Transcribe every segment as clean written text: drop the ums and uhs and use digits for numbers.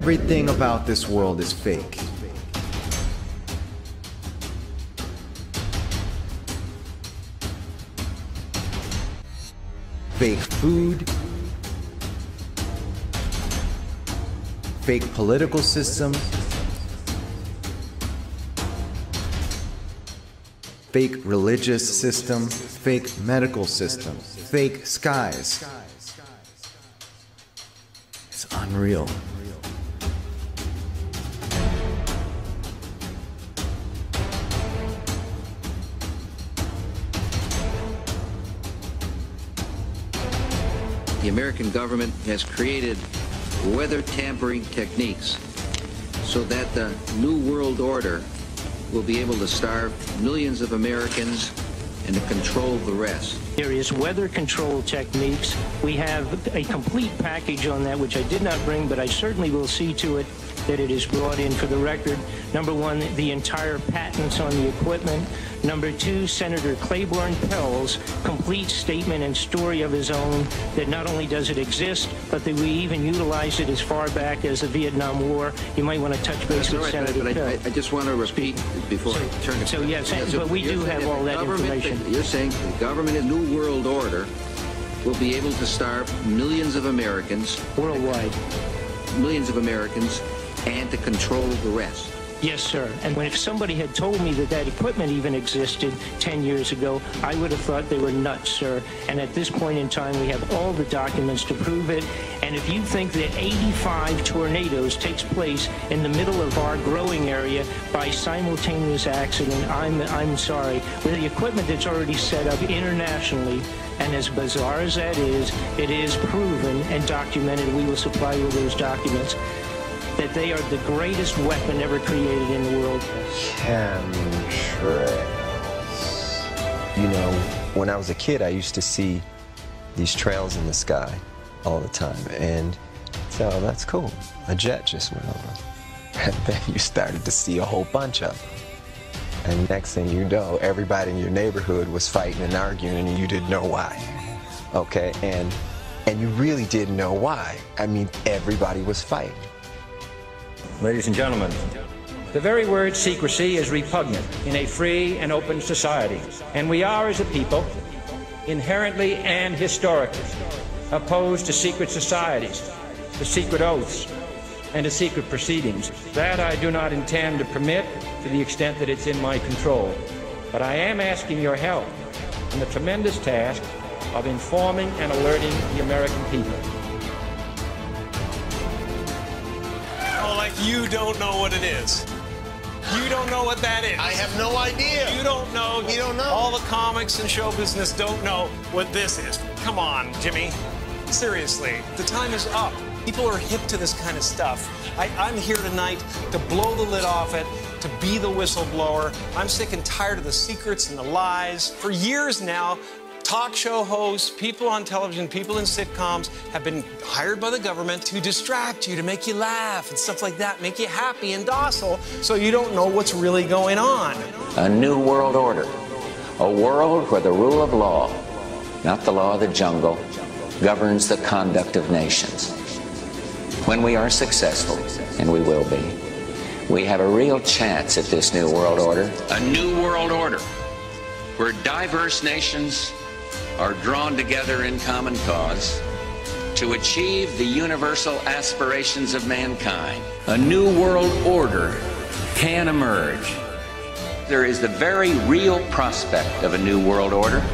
Everything about this world is fake. Fake food, fake political system, fake religious system, fake medical system, fake skies. It's unreal. The American government has created weather tampering techniques so that the New World Order will be able to starve millions of Americans and to control the rest. There is weather control techniques. We have a complete package on that, which I did not bring, but I certainly will see to it that it is brought in for the record. Number one, the entire patents on the equipment. Number two, Senator Claiborne Pell's complete statement and story of his own that not only does it exist, but that we even utilized it as far back as the Vietnam War. You might want to touch base with Senator Pell. I just want to repeat before I turn it. So yes, but we do have all that information. You're saying the government in New World Order will be able to starve millions of Americans worldwide, millions of Americans, and to control the rest. Yes, sir. And if somebody had told me that that equipment even existed 10 years ago, I would have thought they were nuts, sir. And at this point in time, we have all the documents to prove it. And if you think that 85 tornadoes takes place in the middle of our growing area by simultaneous accident, I'm sorry. With the equipment that's already set up internationally, and as bizarre as that is, it is proven and documented. We will supply you with those documents, that they are the greatest weapon ever created in the world. Chemtrails. You know, when I was a kid, I used to see these trails in the sky all the time, and so that's cool. A jet just went over. And then you started to see a whole bunch of them. And next thing you know, everybody in your neighborhood was fighting and arguing, and you didn't know why. Okay, and you really didn't know why. I mean, everybody was fighting. Ladies and gentlemen, the very word secrecy is repugnant in a free and open society. And we are, as a people, inherently and historically opposed to secret societies, to secret oaths, and to secret proceedings. That I do not intend to permit to the extent that it's in my control. But I am asking your help in the tremendous task of informing and alerting the American people. Like you don't know what it is. You don't know what that is. I have no idea. You don't know. You don't know. All the comics and show business don't know what this is. Come on, Jimmy. Seriously, the time is up. People are hip to this kind of stuff. I'm here tonight to blow the lid off it, to be the whistleblower. I'm sick and tired of the secrets and the lies. For years now, talk show hosts, people on television, people in sitcoms have been hired by the government to distract you, to make you laugh and stuff like that, make you happy and docile so you don't know what's really going on. A new world order. A world where the rule of law, not the law of the jungle, governs the conduct of nations. When we are successful, and we will be, we have a real chance at this new world order. A new world order where diverse nations are drawn together in common cause to achieve the universal aspirations of mankind. A new world order can emerge. There is the very real prospect of a new world order.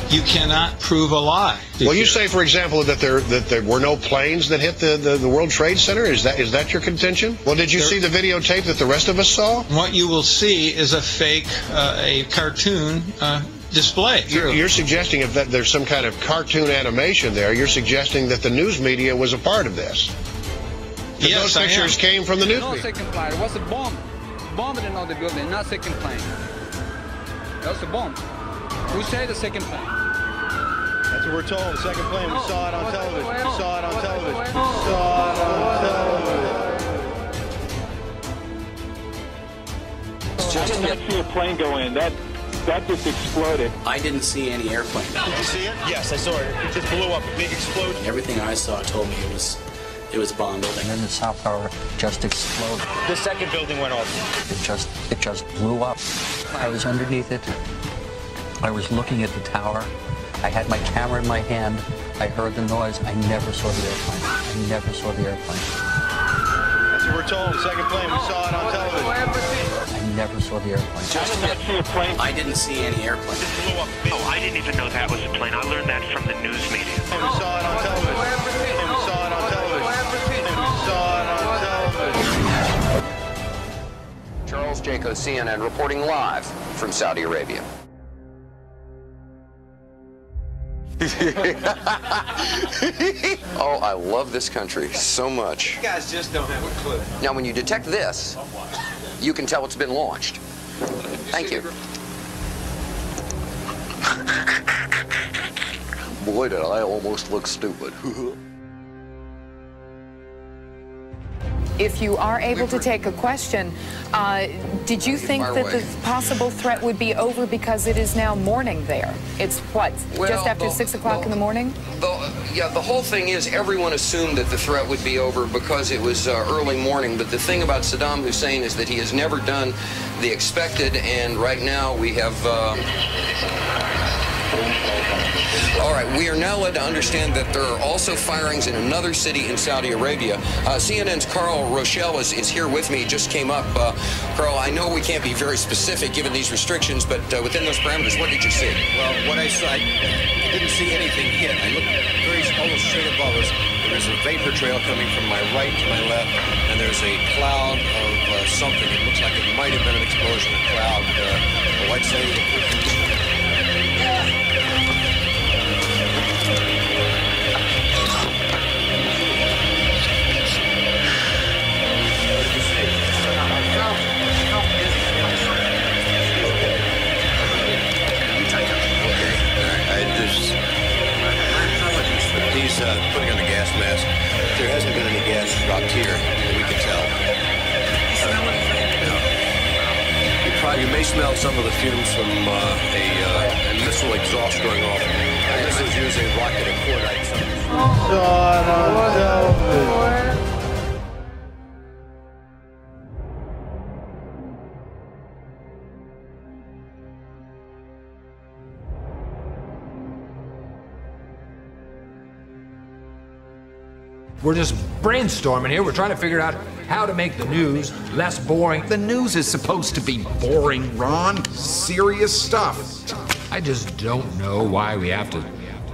You cannot prove a lie. Well, you say, for example, that there were no planes that hit the World Trade Center. Is that your contention? Well, did you see the videotape that the rest of us saw? What you will see is a fake, a cartoon display. You're suggesting if that there's some kind of cartoon animation there, you're suggesting that the news media was a part of this. Yes, those pictures came from the news media. No second plane. It was a bomb. Bombed another building, not second plane. That was a bomb. Who said the second plane? That's what we're told. The second plane. We saw it on television. We saw it on television. We saw it on television. I did not see a plane go in. That That just exploded. I didn't see any airplane. Did you see it? Yes, I saw it. It just blew up. A big explosion. Everything I saw told me it was a bomb building. And then the South Tower just exploded. The second building went off. It just blew up. I was underneath it. I was looking at the tower. I had my camera in my hand. I heard the noise. I never saw the airplane. I never saw the airplane. That's what we're told. The second plane. We saw it on television. I never saw the airplane. I didn't see any airplane. It blew up. Oh, I didn't even know that was a plane. I learned that from the news media. And we saw it on television. And we saw it on television. And we saw it on television. Charles Jaco, CNN, reporting live from Saudi Arabia. Oh, I love this country so much. You guys just don't have a clue. Now, when you detect this, you can tell it's been launched. Thank you. Boy, did I almost look stupid. If you are able to take a question, did you think that the possible threat would be over because it is now morning there? It's what, just after 6 o'clock in the morning? The whole thing is everyone assumed that the threat would be over because it was early morning, but the thing about Saddam Hussein is that he has never done the expected, and right now we have... All right, we are now led to understand that there are also firings in another city in Saudi Arabia. CNN's Carl Rochelle is here with me, just came up. Carl, I know we can't be very specific given these restrictions, but within those parameters, what did you see? Well, what I saw, I didn't see anything hit. I looked almost straight above us. There's a vapor trail coming from my right to my left, and there's a cloud of something. It looks like it might have been an explosion, a cloud. I'd say... He's putting on a gas mask. There hasn't been any gas dropped here that we can tell. You may smell some of the fumes from a missile exhaust going off. This is using rocket and cordite. We're just brainstorming here. We're trying to figure out how to make the news less boring. The news is supposed to be boring, Ron. Serious stuff. I just don't know why we have to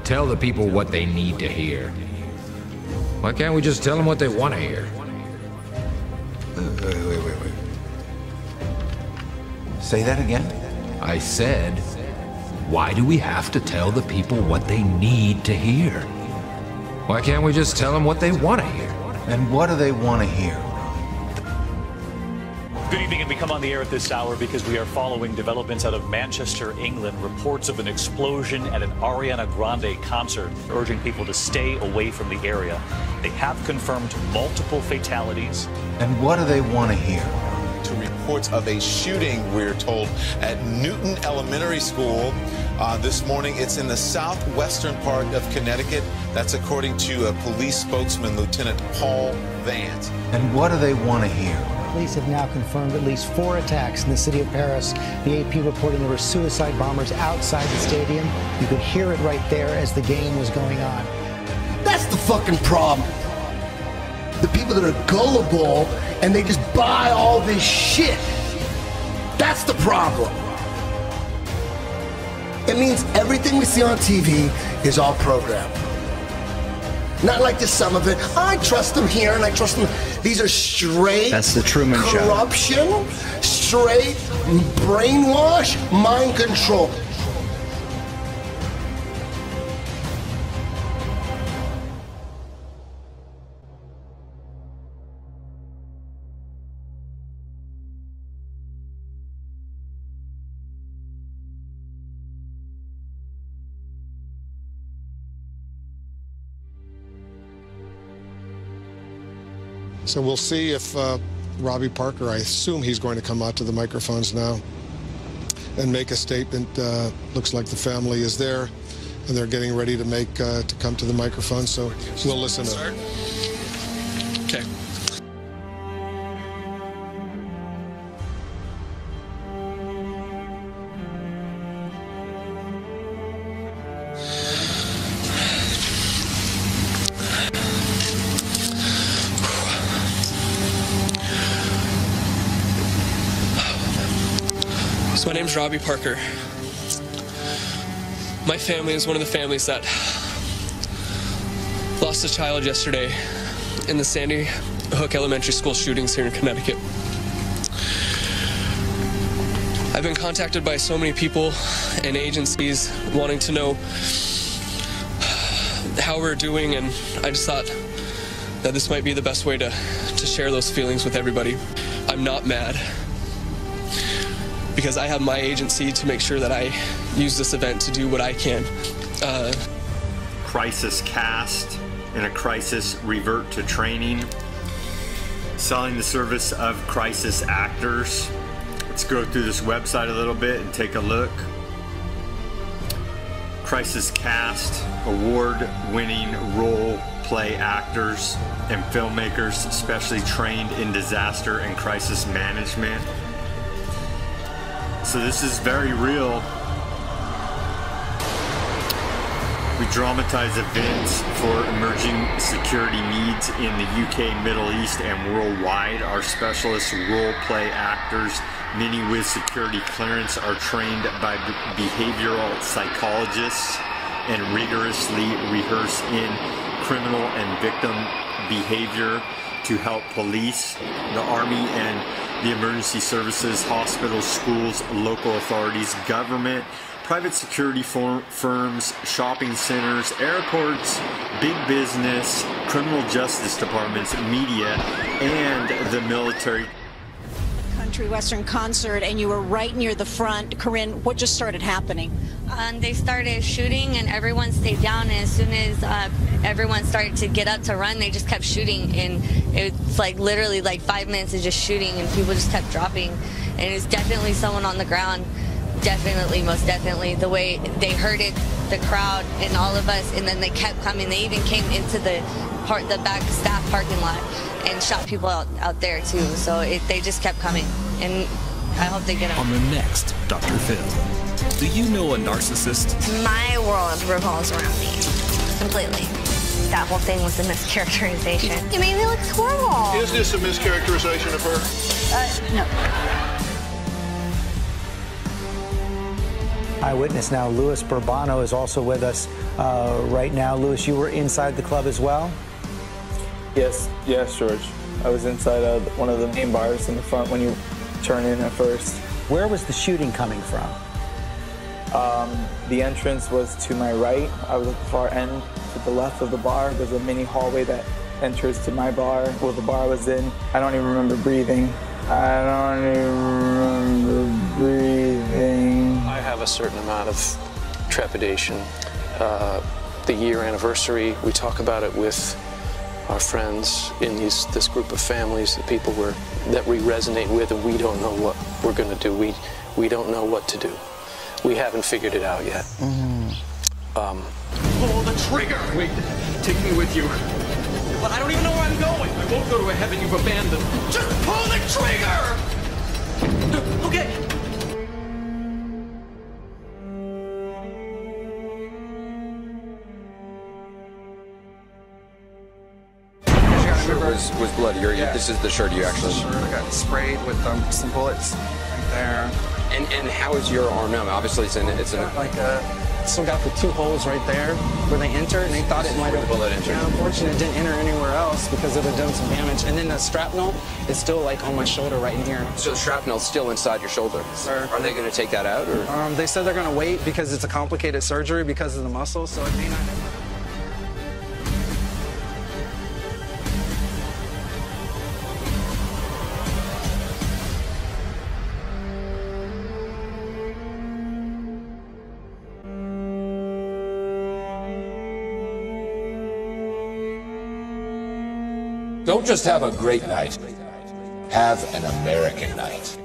tell the people what they need to hear. Why can't we just tell them what they want to hear? Wait. Say that again? I said, why do we have to tell the people what they need to hear? Why can't we just tell them what they want to hear? And what do they want to hear? Good evening, and we come on the air at this hour because we are following developments out of Manchester, England. Reports of an explosion at an Ariana Grande concert, urging people to stay away from the area. They have confirmed multiple fatalities. And what do they want to hear? To reports of a shooting, we're told, at Newton Elementary School this morning. It's in the southwestern part of Connecticut. That's according to a police spokesman, Lieutenant Paul Vance. And what do they want to hear? Police have now confirmed at least 4 attacks in the city of Paris. The AP reporting there were suicide bombers outside the stadium. You could hear it right there as the game was going on. That's the fucking problem. The people that are gullible and they just buy all this shit. That's the problem. It means everything we see on TV is all programmed. Not like just some of it. I trust them here and I trust them. These are straight. That's the Truman Show. Corruption, straight brainwash, mind control. So we'll see if Robbie Parker, I assume he's going to come out to the microphones now. and make a statement. Looks like the family is there, and they're getting ready to make to come to the microphone. So we'll listen to them. Okay. So my name's Robbie Parker. My family is one of the families that lost a child yesterday in the Sandy Hook Elementary School shootings here in Connecticut. I've been contacted by so many people and agencies wanting to know how we're doing, and I just thought that this might be the best way to share those feelings with everybody. I'm not mad, because I have my agency to make sure that I use this event to do what I can. Crisis cast. In a crisis, revert to training. Selling the service of crisis actors. Let's go through this website a little bit and take a look. Crisis cast, award-winning role play actors and filmmakers specially trained in disaster and crisis management. So this is very real. We dramatize events for emerging security needs in the UK, Middle East, and worldwide. Our specialist role-play actors, many with security clearance, are trained by behavioral psychologists and rigorously rehearse in criminal and victim behavior to help police, the Army, and the emergency services, hospitals, schools, local authorities, government, private security firms, shopping centers, airports, big business, criminal justice departments, media, and the military. Country Western concert, and you were right near the front. Corinne, what just started happening? They started shooting, and everyone stayed down, and as soon as everyone started to get up to run, they just kept shooting, and it's like literally like 5 minutes of just shooting, and people just kept dropping, and it's definitely someone on the ground. Definitely, most definitely. The way they herded the crowd and all of us, and then they kept coming. They even came into the back staff parking lot and shot people out there too. So they just kept coming, and I hope they get them. On the next Dr. Phil, do you know a narcissist? My world revolves around me completely. That whole thing was a mischaracterization. You made me look horrible. Is this a mischaracterization of her? No. Eyewitness now, Louis Bourbano, is also with us right now. Louis, you were inside the club as well? Yes, George. I was inside one of the main bars in the front when you turn in at first. Where was the shooting coming from? The entrance was to my right. I was at the far end. To the left of the bar, there's a mini hallway that enters to my bar, where the bar was in. I don't even remember breathing. I have a certain amount of trepidation. The year anniversary, we talk about it with our friends in this group of families, the people that we resonate with, and we don't know what we're going to do. We don't know what to do. We haven't figured it out yet. Pull the trigger! Wait, take me with you. But I don't even know where I'm going. I won't go to a heaven you've abandoned. Just pull the trigger! Okay. Was bloody. This is the shirt you actually. I got sprayed with some bullets right there. And how is your arm now? Obviously, it's Still got the 2 holes right there where they entered, and they thought it might have. Bullet entered. Yeah, unfortunately, it didn't enter anywhere else because it would have done some damage. And then the shrapnel is still like on my shoulder right here. So the shrapnel's still inside your shoulder. Sir. Are they going to take that out, or? They said they're going to wait because it's a complicated surgery because of the muscle, so it may not. Don't just have a great night, have an American night.